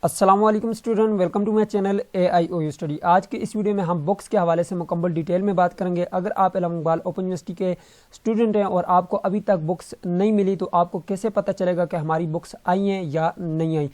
अस्सलाम वालेकुम student, welcome to my channel AIOU study. आज के इस वीडियो में हम बुक्स के हवाले से मुकम्मल डिटेल में बात करेंगे। अगर आप इलामा इकबाल ओपन यूनिवर्सिटी के स्टूडेंट हैं और आपको अभी तक बुक्स नहीं मिली तो आपको कैसे पता चलेगा कि हमारी बुक्स आई हैं या नहीं आई।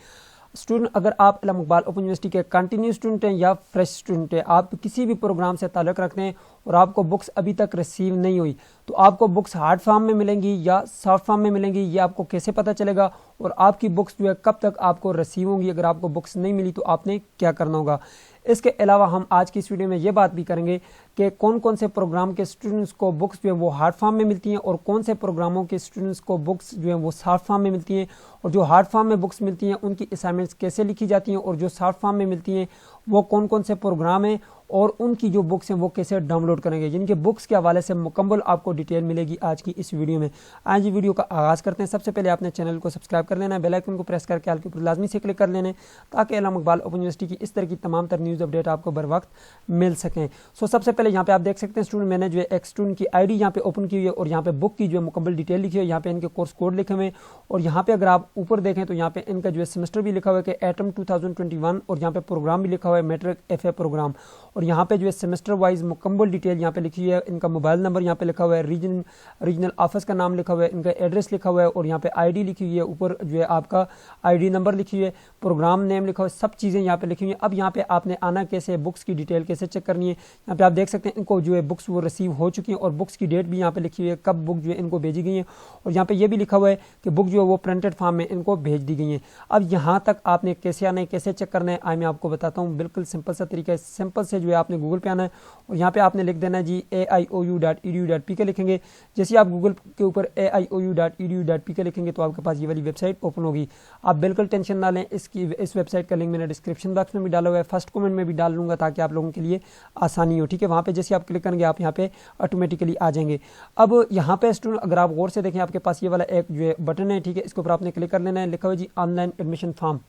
स्टूडेंट, अगर आप इलामा इकबाल ओपन यूनिवर्सिटी के कंटिन्यू स्टूडेंट हैं या फ्रेश स्टूडेंट हैं, आप किसी भी प्रोग्राम से ताल्लुक़ रखते हैं और आपको बुक्स अभी तक रिसीव नहीं हुई तो आपको बुक्स हार्ड फॉर्म में मिलेंगी या सॉफ्ट फॉर्म में मिलेंगी, ये आपको कैसे पता चलेगा और आपकी बुक्स जो है कब तक आपको रिसीव होंगी। अगर आपको बुक्स नहीं मिली तो आपने क्या करना होगा। इसके अलावा हम आज की इस वीडियो में ये बात भी करेंगे कि कौन कौन से प्रोग्राम के स्टूडेंट्स को बुक्स जो है वो हार्ड फॉर्म में मिलती हैं और कौन से प्रोग्रामों के स्टूडेंट्स को बुक्स जो है वो सॉफ्ट फॉर्म में मिलती हैं, और जो हार्ड फॉर्म में बुक्स मिलती हैं उनकी असाइनमेंट्स कैसे लिखी जाती हैं, और जो सॉफ्ट फॉर्म में मिलती हैं वो कौन कौन से प्रोग्राम हैं और उनकी जो बुक्स हैं वो कैसे डाउनलोड करेंगे। जिनके बुक्स के हवाले से मुकम्मल आपको डिटेल मिलेगी आज की इस वीडियो में। आज ये वीडियो का आगाज़ करते हैं। सबसे पहले आपने चैनल को सब्सक्राइब कर लेना है, बेल आइकन को प्रेस करके आल के ऊपर लाजमी से क्लिक कर लेना है ताकि इलामा इकबाल ओपन यूनिवर्सिटी की इस तरह की तमाम तर न्यूज़ अपडेट आपको बर वक्त मिल सकें। सबसे पहले यहाँ पे आप देख सकते हैं स्टूडेंट, मैंने जो है एक स्टूडेंट की ID यहाँ पे ओपन की हुई है और यहाँ पे बुक की जो है मुकम्मल डिटेल लिखी है। यहाँ पे इनके कोर्स कोड लिखे हुए हैं और यहाँ पे अगर आप ऊपर देखें तो यहाँ पे इनका जो है सेमेस्टर भी लिखा हुआ है कि एटम 2021, और यहाँ पे प्रोग्राम भी लिखा हुआ है मैट्रिक FA प्रोग्राम, और यहाँ पे जो है सेमेस्टर वाइज मुकम्मल डिटेल यहाँ पे लिखी है। इनका मोबाइल नंबर यहाँ पे लिखा हुआ है, रीजनल ऑफिस का नाम लिखा हुआ है, इनका एड्रेस लिखा हुआ है और यहाँ पे ID लिखी हुई है, ऊपर जो है आपका ID नंबर लिखी हुई है, प्रोग्राम नेम लिखा हुआ है, सब चीज़ें यहाँ पे लिखी हुई है। अब यहाँ पे आपने आना कैसे, बुक्स की डिटेल कैसे चेक करनी है। यहाँ पे आप देख सकते हैं इनको जो है बुक्स वो रिसीव हो चुकी हैं और बुक्स की डेट भी यहाँ पे लिखी हुई है, कब बुक जो है इनको भेजी गई है, और यहाँ पे ये भी लिखा हुआ है कि बुक जो है वो प्रिंटेड फॉर्म में इनको भेज दी गई है। अब यहाँ तक आपने कैसे आना है, कैसे चेक करना है, मैं आपको बताता हूँ। बिल्कुल सिंपल सा तरीका है। सिंपल से जो है आपने गूगल पे आना है और यहाँ पे आपने लिख देना है जी aiou.edu.pk लिखेंगे। जैसे आप गूगल के ऊपर aiou.edu.pk लिखेंगे तो आपके पास ये वाली वेबसाइट ओपन होगी। आप बिल्कुल टेंशन ना लें, इस वेबसाइट का लिंक मैंने डिस्क्रिप्शन बॉक्स में भी डाला हुआ है, फर्स्ट कमेंट में भी डाल लूँगा ताकि आप लोगों के लिए आसानी हो। ठीक है, वहाँ पे जैसे आप क्लिक करेंगे आप यहाँ पे ऑटोमेटिकली आ जाएंगे। अब यहाँ पे स्टूडेंट अगर आप गौर से देखें आपके पास ये वाला एक जो है बटन है, ठीक है, इसके ऊपर आपने क्लिक कर लेना है, लिखा हुआ जी ऑनलाइन एडमिशन फॉर्म।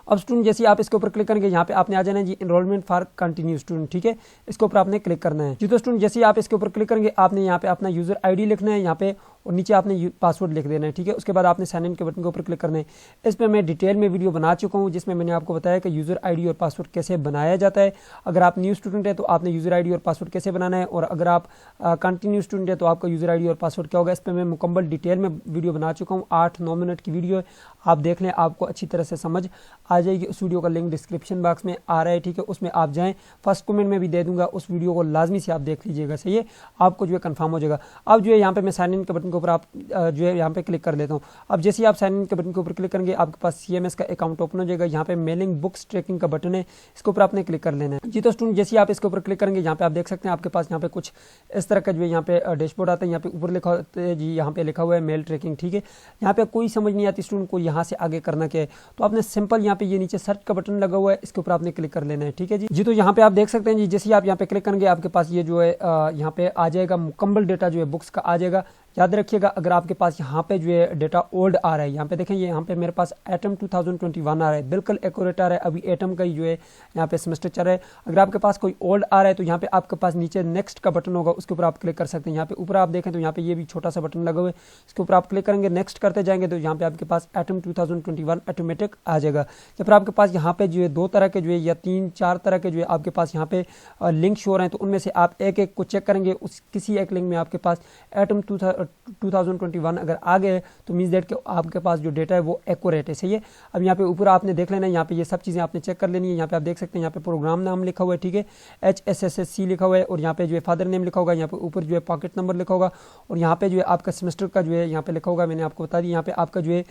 अब स्टूडेंट जैसे आप इसके ऊपर क्लिक करेंगे यहाँ पे आपने आ जाना है जी एनरोलमेंट फॉर कंटिन्यू स्टूडेंट। ठीक है, इसके ऊपर आपने क्लिक करना है जी। तो स्टूडेंट जैसे आप इसके ऊपर क्लिक करेंगे आपने यहाँ पे अपना यूजर ID लिखना है यहाँ पे और नीचे आपने पासवर्ड लिख देना है। ठीक है, उसके बाद आपने साइन इन के बटन के ऊपर क्लिक करना है। इस पर मैं डिटेल में वीडियो बना चुका हूँ जिसमें मैंने आपको बताया कि यूजर ID और पासवर्ड कैसे बनाया जाता है। अगर आप न्यू स्टूडेंट है तो आपने यूजर ID और पासवर्ड कैसे बनाना है, और अगर आप कंटिन्यू स्टूडेंट है तो आपका यूजर ID और पासवर्ड क्या होगा। इस पर मैं मुकम्मल डिटेल में वीडियो बना चुका हूँ, 8-9 मिनट की वीडियो है। आप देख लें, आपको अच्छी तरह से समझ आ जाएगी। उस वीडियो का लिंक डिस्क्रिप्शन बॉक्स में आ रहा है, ठीक है, उसमें आप जाएँ, फर्स्ट कमेंट में भी दे दूंगा, उस वीडियो को लाजमी से आप देख लीजिएगा, सही है, आपको जो है कंफर्म हो जाएगा। अब जो है यहाँ पे मैं साइन इन के बटन के ऊपर आप जो है यहाँ पे क्लिक कर देता हूँ। अब जैसे ही आप साइन इन के बटन के ऊपर क्लिक करेंगे आपके पास CMS का अकाउंट ओपन हो जाएगा। यहाँ पे मेलिंग बुक्स ट्रैकिंग का बटन है, इसके ऊपर आपने क्लिक कर लेना है जी। तो स्टूडेंट जैसे ही आप इसके ऊपर क्लिक करेंगे यहाँ पे आप देख सकते हैं आपके पास यहाँ पे कुछ इस तरह का जो है यहाँ पे डैशबोर्ड आता है। यहाँ पे ऊपर लिखा होता है जी, यहाँ पे लिखा हुआ है मेल ट्रैकिंग। ठीक है, यहाँ पे कोई समझ नहीं आती स्टूडेंट को यहाँ से आगे करना क्या है, तो आपने सिंपल यहाँ पे ये नीचे सर्च का बटन लगा हुआ है, इसके ऊपर आपने क्लिक कर लेना है। ठीक है जी। तो यहाँ पे आप देख सकते हैं जी, जैसे ही आप यहाँ पे क्लिक करेंगे आपके पास ये जो है यहाँ पे आ जाएगा, मुकम्मल डेटा जो है बुक्स का आ जाएगा। याद रखिएगा, अगर आपके पास यहाँ पे जो है डेटा ओल्ड आ रहा है, यहाँ पे देखें ये यहाँ पे मेरे पास एटम 2021 आ रहा है, बिल्कुल एक्यूरेट आ रहा है। अभी एटम का ही जो है यहाँ पे सेमेस्टर चल रहा है। अगर आपके पास कोई ओल्ड आ रहा है तो यहाँ पे आपके पास नीचे नेक्स्ट का बटन होगा, उसके ऊपर आप क्लिक कर सकते हैं। यहाँ पे ऊपर आप देखें तो यहाँ पे ये भी छोटा सा बटन लगा हुआ है, इसके ऊपर आप क्लिक करेंगे, नेक्स्ट करते जाएंगे तो यहाँ पे आपके पास एटम 2021 ऑटोमेटिक आ जाएगा। या फिर आपके पास यहाँ पे जो है 2 तरह के जो है या 3-4 तरह के जो है आपके पास यहाँ पे लिंक शो हो रहे हैं, तो उनमें से आप एक एक को चेक करेंगे। उस किसी एक लिंक में आपके पास एटम 2021 अगर आ गए तो मीन्स दैट कि आपके पास जो डेटा है वो एक्यूरेट है, सही है। अब यहाँ पे ऊपर आपने देख लेना है, यहाँ पे ये सब चीज़ें आपने चेक कर लेनी है। यहाँ पे आप देख सकते हैं यहाँ पे प्रोग्राम नाम लिखा हुआ है, ठीक है, HSSC लिखा हुआ है, और यहाँ पे जो है फादर नेम लिखा होगा, यहाँ पे ऊपर जो है पॉकेट नंबर लिखा होगा, और यहाँ पे जो है आपका सेमेस्टर का जो है यहाँ पे लिखा होगा, मैंने आपको बता दिया। यहाँ पे आपका जो है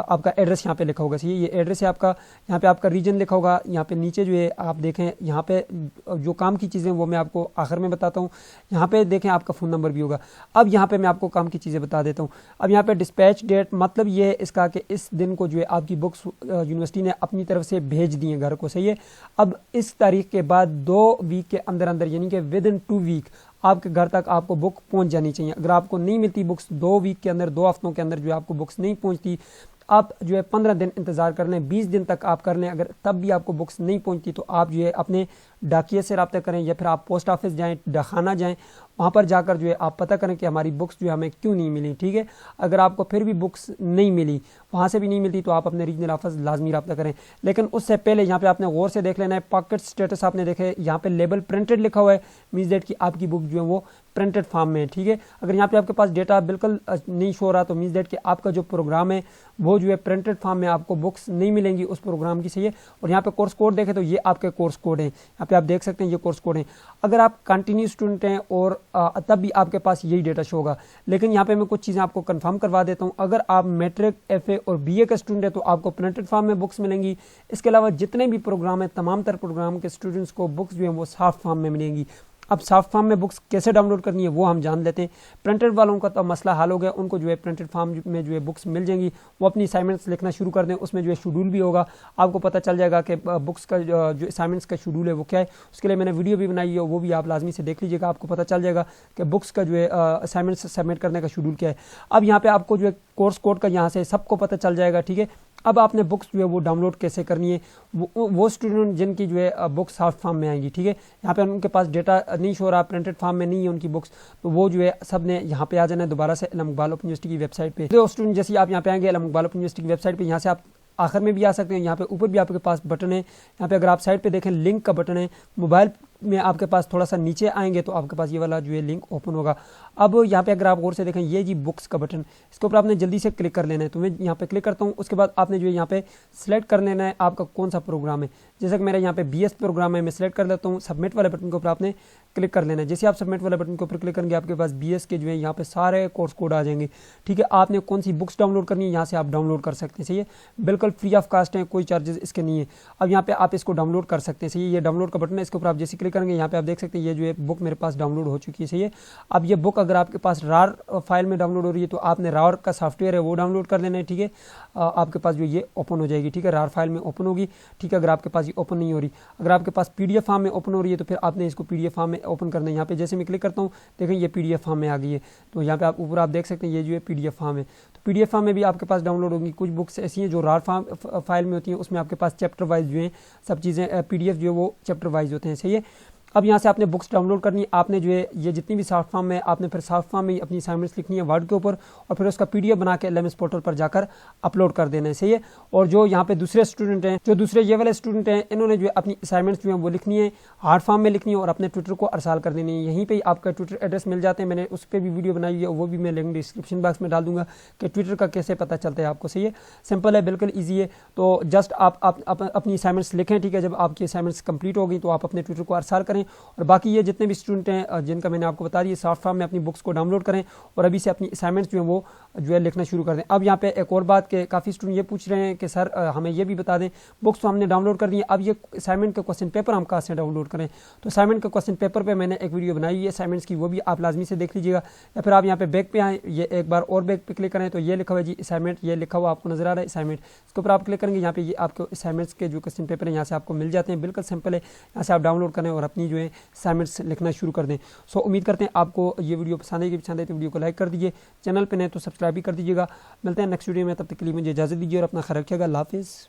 आपका एड्रेस यहाँ पे लिखा होगा, सही है, ये एड्रेस है आपका। यहाँ पे आपका रीजन लिखा होगा। यहाँ पे नीचे जो है आप देखें, यहाँ पे जो काम की चीज़ें वो मैं आपको आखिर में बताता हूँ। यहाँ पे देखें आपका फ़ोन नंबर भी होगा। अब यहाँ पे मैं आपको काम की चीज़ें बता देता हूँ। अब यहाँ पे डिस्पैच डेट, मतलब ये है इसका कि इस दिन को जो है आपकी बुक्स यूनिवर्सिटी ने अपनी तरफ से भेज दी हैं घर को, सही है। अब इस तारीख के बाद 2 वीक के अंदर अंदर, यानी कि विद इन 2 वीक आपके घर तक आपको बुक पहुंच जानी चाहिए। अगर आपको नहीं मिलती बुक्स 2 वीक के अंदर, 2 हफ्तों के अंदर जो आपको बुक्स नहीं पहुंचती, आप जो है 15 दिन इंतज़ार कर लें, 20 दिन तक आप कर लें। अगर तब भी आपको बुक्स नहीं पहुंचती तो आप जो है अपने डाकिये से रब्ता करें या फिर आप पोस्ट ऑफिस जाएं, डाकखाना जाएं, वहाँ पर जाकर जो है आप पता करें कि हमारी बुक्स जो है हमें क्यों नहीं मिली, ठीक है। अगर आपको फिर भी बुक्स नहीं मिली, वहाँ से भी नहीं मिलती, तो आप अपने रीजनल ऑफिस लाजमी रब्ता करें। लेकिन उससे पहले यहाँ पे आपने गौर से देख लेना है, पॉकेट स्टेटस आपने देखे, यहाँ पे लेबल प्रिंटेड लिखा हुआ है, मीन्स दैट कि आपकी बुक जो है वो प्रिंटेड फॉर्म में है, ठीक है। अगर यहाँ पे आपके पास डेटा बिल्कुल नहीं शो रहा, तो मीन्स दैट कि आपका जो प्रोग्राम है वो जो है प्रिंटेड फॉर्म में आपको बुक्स नहीं मिलेंगी उस प्रोग्राम की, सही है। और यहाँ पे कोर्स कोड देखें तो ये आपके कोर्स कोड हैं, यहाँ पे आप देख सकते हैं ये कोर्स कोड हैं। अगर आप कंटिन्यू स्टूडेंट हैं और तब भी आपके पास यही डेटा शो होगा। लेकिन यहाँ पे मैं कुछ चीज़ें आपको कंफर्म करवा देता हूँ, अगर आप मैट्रिक, एफए और बीए का स्टूडेंट है तो आपको प्रिंटेड फॉर्म में बुक्स मिलेंगी। इसके अलावा जितने भी प्रोग्राम है, तमाम तर प्रोग्राम के स्टूडेंट्स को बुक्स जो है वो सॉफ्ट फॉर्म में मिलेंगी। अब सॉफ्ट फॉर्म में बुक्स कैसे डाउनलोड करनी है वो हम जान लेते हैं। प्रिंटेड वालों का तो मसला हल हो गया, उनको जो है प्रिंटेड फॉर्म में जो है बुक्स मिल जाएंगी, वो अपनी असाइनमेंट्स लिखना शुरू कर दें। उसमें जो है शेड्यूल भी होगा, आपको पता चल जाएगा कि बुक्स का जो असाइनमेंट्स का शेड्यूल है वो क्या है। उसके लिए मैंने वीडियो भी बनाई है, वो भी आप लाजमी से देख लीजिएगा, आपको पता चल जाएगा कि बुक्स का जो है असाइनमेंट्स सबमिट करने का शेड्यूल क्या है। अब यहाँ पे आपको जो है कोर्स कोड का यहाँ से सबको पता चल जाएगा, ठीक है। अब आपने बुक्स जो है वो डाउनलोड कैसे करनी है, वो स्टूडेंट जिनकी जो है बुक्स सॉफ्ट फॉर्म में आएंगी, ठीक है। यहाँ पे उनके पास डेटा नहीं शो रहा, प्रिंटेड फॉर्म में नहीं है उनकी बुक्स, तो वो जो है सब ने यहाँ पे आ जाना है दोबारा से इल्म इकबाल ओपन यूनिवर्सिटी की वेबसाइट पे। तो स्टूडेंट जैसे आप यहाँ पे आएंगे इल्म इकबाल ओपन यूनिवर्सिटी की वेबसाइट पे, यहाँ से आप आखिर में भी आ सकते हैं, यहाँ पे ऊपर भी आपके पास बटन है। यहाँ पे अगर आप साइड पे देखें लिंक का बटन है, मोबाइल में आपके पास थोड़ा सा नीचे आएंगे तो आपके पास ये वाला जो है लिंक ओपन होगा। अब यहाँ पे अगर आप गौर से देखें ये जी बुक्स का बटन, इसके ऊपर आपने जल्दी से क्लिक कर लेना है। तो मैं यहाँ पे क्लिक करता हूँ, उसके बाद आपने जो है यहाँ पे सिलेक्ट कर लेना है आपका कौन सा प्रोग्राम है। जैसे कि मेरा यहाँ पे बीएस प्रोग्राम है, मैं सिलेक्ट कर लेता हूँ। सबमिट वाले बटन के ऊपर आपने क्लिक कर लेना है। जैसे आप सबमिट वाले बटन के ऊपर क्लिक करेंगे आपके पास बीएस के जो है यहाँ पे सारे कोर्स कोड आ जाएंगे, ठीक है। आपने कौन सी बुक्स डाउनलोड करनी है यहाँ से आप डाउनलोड कर सकते हैं, सही है। बिल्कुल फ्री ऑफ कास्ट है, कोई चार्जेस इसके नहीं है। अब यहाँ पे आप इसको डाउनलोड कर सकते हैं, सही है। ये डाउनलोड का बटन है, इसके ऊपर आप जैसे क्लिक करेंगे यहाँ पे आप देख सकते हैं ये जो है बुक मेरे पास डाउनलोड हो चुकी है, सही है। अब ये बुक अगर आपके पास रार फाइल में डाउनलोड हो रही है तो आपने रार का सॉफ्टवेयर है वो डाउनलोड कर लेना है, ठीक है। आपके पास जो ये ओपन हो जाएगी, ठीक है, रार फाइल में ओपन होगी, ठीक है। अगर आपके पास ये ओपन नहीं हो रही, अगर आपके पास पीडीएफ फॉर्म में ओपन हो रही है तो फिर आपने इसको पीडीएफ फॉर्म में ओपन करना है। यहाँ पे जैसे मैं क्लिक करता हूँ देखें ये पीडीएफ फॉर्म में आ गई है, तो यहाँ पे आप ऊपर आप देख सकते हैं ये जो है पीडीएफ फॉर्म है। तो पीडीएफ फॉर्म में भी आपके पास डाउनलोड होगी। कुछ बुक्स ऐसी हैं जो रार फाइल में होती हैं, उसमें आपके पास चैप्टर वाइज जो है सब चीज़ें पीडीएफ जो है वो चैप्टर वाइज होते हैं, सही है। अब यहाँ से आपने बुक्स डाउनलोड करनी है, आपने जो है ये जितनी भी सॉफ्ट फॉर्म में आपने फिर सॉफ्ट फॉर्म में अपनी असाइनमेंट्स लिखनी है वर्ड के ऊपर और फिर उसका पीडीएफ बना के एलएमएस पोर्टल पर जाकर अपलोड कर देना है, सही है। और जो यहाँ पे दूसरे स्टूडेंट हैं, जो दूसरे ये वाले स्टूडेंट हैं, इन्होंने जो है अपनी असाइनमेंट्स जो है वो लिखनी है, हार्ड फॉर्म में लिखनी है और अपने ट्विटर को अरसाल कर देनी है। यहीं पर आपका ट्विटर एड्रेस मिल जाते हैं, मैंने उस पर भी वीडियो बनाई है, वो भी मैं लिंक डिस्क्रिप्शन बॉक्स में डाल दूंगा कि ट्विटर का कैसे पता चलता है आपको, सही है। सिंपल है, बिल्कुल ईजी है। तो जस्ट आप अपनी असाइनमेंट्स लिखें, ठीक है। जब आपकी असाइनमेंट्स कंप्लीट होगी तो आप अपने ट्विटर को अरसाल करें और बाकी ये जितने भी स्टूडेंट हैं जिनका मैंने आपको बता दिया सॉफ्ट फॉर्म में अपनी बुक्स को डाउनलोड करें और अभी से अपनी असाइनमेंट्स जो है वो जो है लिखना शुरू कर दें। अब यहाँ पे एक और बात के काफ़ी स्टूडेंट ये पूछ रहे हैं कि सर हमें ये भी बता दें बुक्स तो हमने डाउनलोड कर दी है, अब ये असाइनमेंट का क्वेश्चन पेपर हम कहाँ से डाउनलोड करें। तो असाइनमेंट का क्वेश्चन पेपर पर मैंने एक वीडियो बनाई है असाइनमेंट्स की, वो भी आप लाजमी से देख लीजिएगा। या फिर आप यहाँ पे बैक पे आए, ये एक बार और बैक पे क्लिक करें तो ये लिखा हुआ है जी असाइनमेंट, ये लिखा हुआ आपको नजर आ रहा है असाइनमेंट। इसके ऊपर आप क्लिक करेंगे, यहाँ पे ये आपको असाइनमेंट्स के जो क्वेश्चन पेपर है यहाँ से आपको मिल जाते हैं, बिल्कुल सिंपल है। यहाँ से आप डाउनलोड करें और अपनी जो है असाइनमेंट्स लिखना शुरू कर दें। सो उम्मीद करते हैं आपको ये वीडियो पसंद आएगी, पसंद आए तो वीडियो को लाइक कर दीजिए, चैनल पे नए तो सब्सक्राइब भी कर दीजिएगा। मिलते हैं नेक्स्ट वीडियो में, तब तक के लिए मुझे इजाज़त दीजिए और अपना ख्याल रखिएगा। अल्लाह हाफिज़।